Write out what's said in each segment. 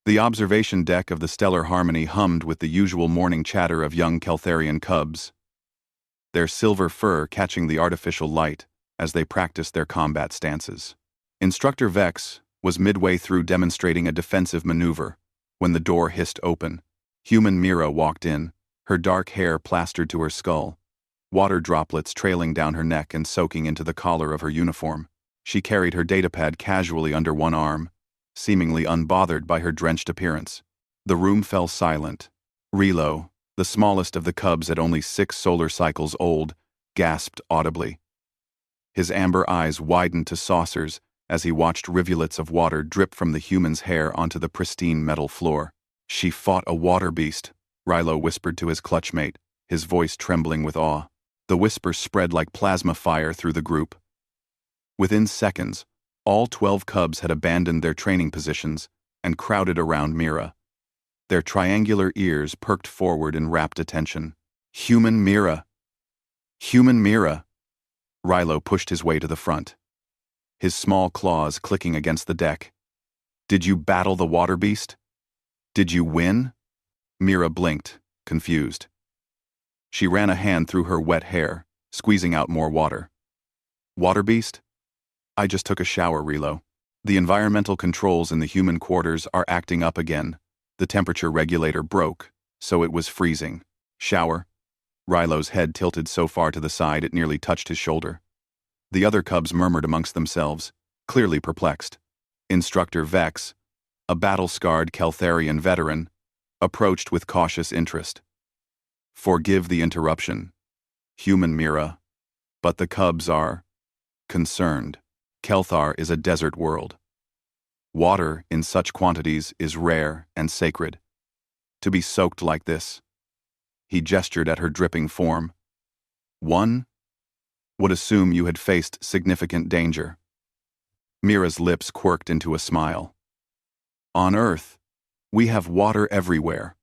The observation deck of the Stellar Harmony hummed with the usual morning chatter of young Keltharian cubs, their silver fur catching the artificial light as they practiced their combat stances. Instructor Vex was midway through demonstrating a defensive maneuver when the door hissed open. Human Mira walked in, her dark hair plastered to her skull, water droplets trailing down her neck and soaking into the collar of her uniform. She carried her datapad casually under one arm, seemingly unbothered by her drenched appearance. The room fell silent. Relo, the smallest of the cubs at only 6 solar cycles old, gasped audibly. His amber eyes widened to saucers as he watched rivulets of water drip from the human's hair onto the pristine metal floor. "She fought a water beast," Rilo whispered to his clutchmate, his voice trembling with awe. The whisper spread like plasma fire through the group. Within seconds, all 12 cubs had abandoned their training positions and crowded around Mira. Their triangular ears perked forward in rapt attention. "Human Mira! Human Mira!" Rilo pushed his way to the front, his small claws clicking against the deck. "Did you battle the water beast? Did you win?" Mira blinked, confused. She ran a hand through her wet hair, squeezing out more water. "Water beast? I just took a shower, Relo. The environmental controls in the human quarters are acting up again. The temperature regulator broke, so it was freezing." "Shower?" Rilo's head tilted so far to the side it nearly touched his shoulder. The other cubs murmured amongst themselves, clearly perplexed. Instructor Vex, a battle-scarred Keltharian veteran, approached with cautious interest. "Forgive the interruption, Human Mira, but the cubs are concerned. Kelthar is a desert world. Water in such quantities is rare and sacred. To be soaked like this," he gestured at her dripping form, "one would assume you had faced significant danger." Mira's lips quirked into a smile. "On Earth, we have water everywhere.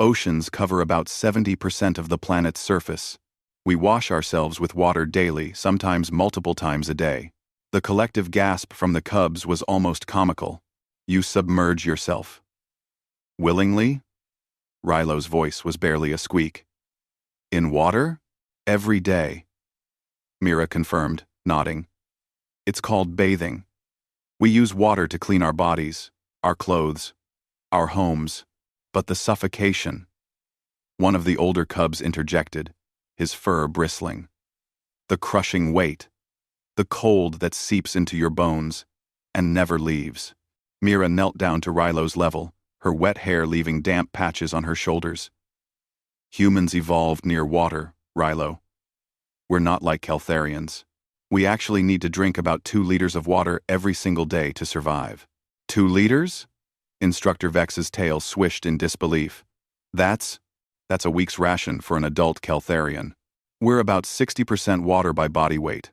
Oceans cover about 70% of the planet's surface. We wash ourselves with water daily, sometimes multiple times a day." The collective gasp from the cubs was almost comical. "You submerge yourself." "Willingly?" Rilo's voice was barely a squeak. "In water? Every day," Mira confirmed, nodding. "It's called bathing. We use water to clean our bodies, our clothes, our homes. But the suffocation." One of the older cubs interjected, his fur bristling. "The crushing weight. The cold that seeps into your bones and never leaves." Mira knelt down to Rilo's level, her wet hair leaving damp patches on her shoulders. "Humans evolved near water, Rilo. We're not like Keltharians. We actually need to drink about 2 liters of water every single day to survive." "2 liters?" Instructor Vex's tail swished in disbelief. That's a week's ration for an adult Keltharian. We're about 60% water by body weight,"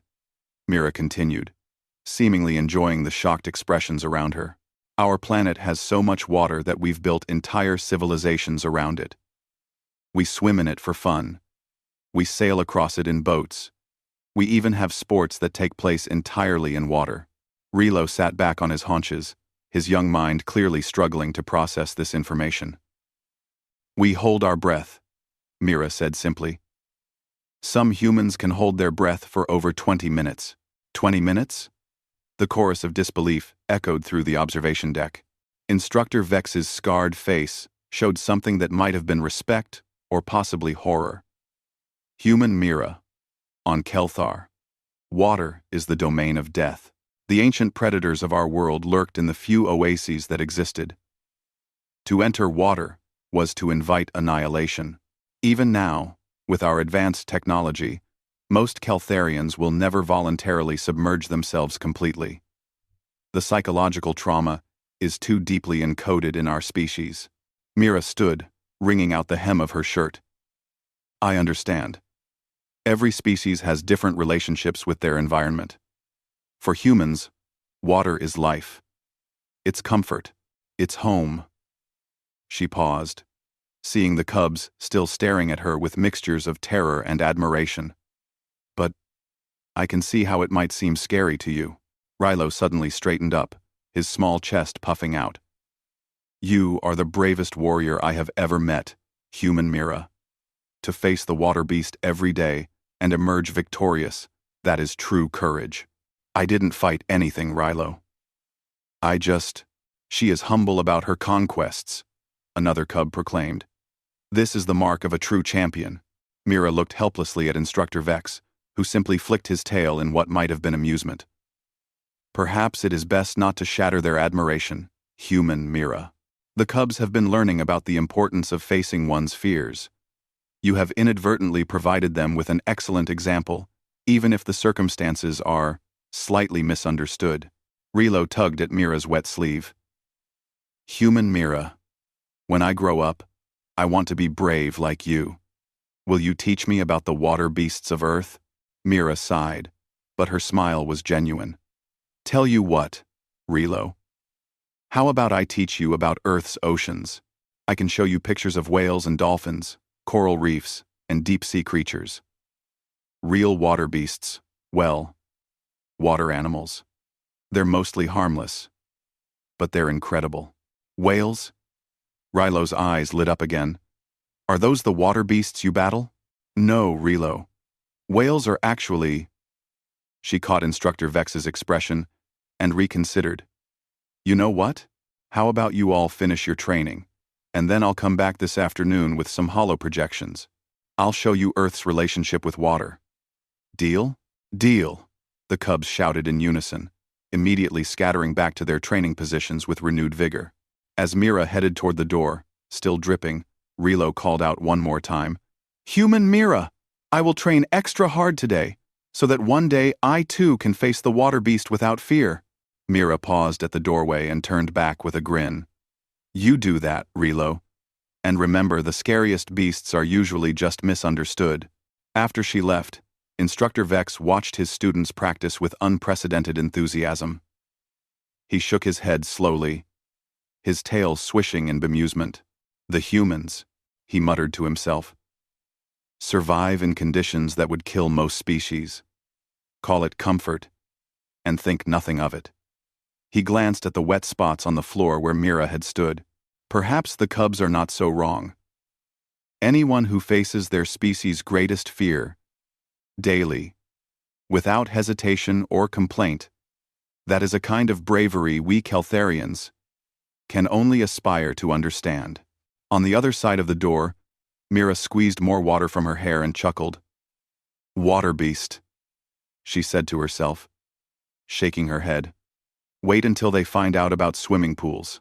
Mira continued, seemingly enjoying the shocked expressions around her. "Our planet has so much water that we've built entire civilizations around it. We swim in it for fun. We sail across it in boats. We even have sports that take place entirely in water." Relo sat back on his haunches, his young mind clearly struggling to process this information. "We hold our breath," Mira said simply. "Some humans can hold their breath for over 20 minutes. 20 minutes? The chorus of disbelief echoed through the observation deck. Instructor Vex's scarred face showed something that might have been respect or possibly horror. "Human Mira. On Kelthar, water is the domain of death. The ancient predators of our world lurked in the few oases that existed. To enter water was to invite annihilation. Even now, with our advanced technology, most Keltharians will never voluntarily submerge themselves completely. The psychological trauma is too deeply encoded in our species." Mira stood, wringing out the hem of her shirt. "I understand. Every species has different relationships with their environment. For humans, water is life. It's comfort. It's home." She paused, seeing the cubs still staring at her with mixtures of terror and admiration. "But I can see how it might seem scary to you." Rilo suddenly straightened up, his small chest puffing out. You are the bravest warrior I have ever met, human Mira. To face the water beast every day and emerge victorious, that is true courage. I didn't fight anything, Rilo. She is humble about her conquests, another cub proclaimed. This is the mark of a true champion. Mira looked helplessly at Instructor Vex, who simply flicked his tail in what might have been amusement. Perhaps it is best not to shatter their admiration, human Mira. The cubs have been learning about the importance of facing one's fears. You have inadvertently provided them with an excellent example, even if the circumstances are slightly misunderstood. Rilo tugged at Mira's wet sleeve. Human Mira, when I grow up, I want to be brave like you. Will you teach me about the water beasts of Earth? Mira sighed, but her smile was genuine. Tell you what, Rilo. How about I teach you about Earth's oceans? I can show you pictures of whales and dolphins, coral reefs, and deep-sea creatures. Real water beasts, well, water animals. They're mostly harmless, but they're incredible. Whales? Rilo's eyes lit up again. Are those the water beasts you battle? No, Rilo. Whales are actually... She caught Instructor Vex's expression and reconsidered. You know what? How about you all finish your training, and then I'll come back this afternoon with some holo projections. I'll show you Earth's relationship with water. Deal? Deal, the cubs shouted in unison, immediately scattering back to their training positions with renewed vigor. As Mira headed toward the door, still dripping, Rilo called out one more time, Human Mira, I will train extra hard today, so that one day I too can face the water beast without fear. Mira paused at the doorway and turned back with a grin. You do that, Rilo. And remember, the scariest beasts are usually just misunderstood. After she left, Instructor Vex watched his students practice with unprecedented enthusiasm. He shook his head slowly, his tail swishing in bemusement. The humans, he muttered to himself, survive in conditions that would kill most species. Call it comfort, and think nothing of it. He glanced at the wet spots on the floor where Mira had stood. Perhaps the cubs are not so wrong. Anyone who faces their species' greatest fear, daily, without hesitation or complaint, that is a kind of bravery we Keltharians can only aspire to understand. On the other side of the door, Mira squeezed more water from her hair and chuckled. Water beast, she said to herself, shaking her head. Wait until they find out about swimming pools.